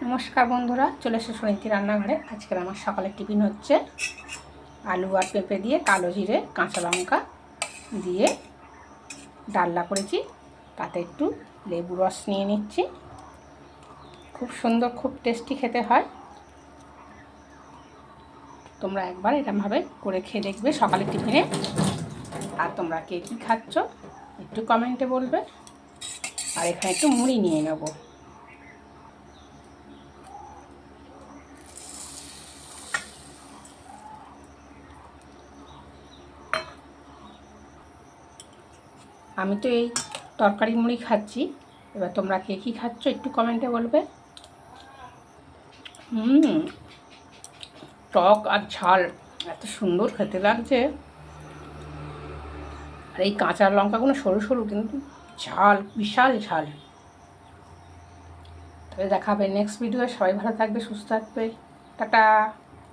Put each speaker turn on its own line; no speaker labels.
নমস্কার বন্ধুরা, চলে এসে সুনীতি রান্নাঘরে। আজকের আমার সকালের টিফিন হচ্ছে আলু আর পেঁপে দিয়ে কালো জিরে কাঁচা লঙ্কা দিয়ে ডালনা করেছি, তাতে একটু লেবু রস নিয়ে নিচ্ছি। খুব সুন্দর, খুব টেস্টি খেতে হয়। তোমরা একবার এরকমভাবে করে খেয়ে দেখবে সকালের টিফিনে। আর তোমরা কে কী খাচ্ছ একটু কমেন্টে বলবে। আর এখানে একটু মুড়ি নিয়ে নেব। আমি তো এই তরকারি মুড়ি খাচ্ছি, এবার তোমরা কে কী খাচ্ছ একটু কমেন্টে বলবে। টক আর ঝাল এত সুন্দর খেতে লাগছে। আর এই কাঁচা লঙ্কাগুলো সরু সরু, কিন্তু ঝাল, বিশাল ঝাল। তবে দেখা হবে নেক্সট ভিডিও। সবাই ভালো থাকবে, সুস্থ থাকবে। টাটা।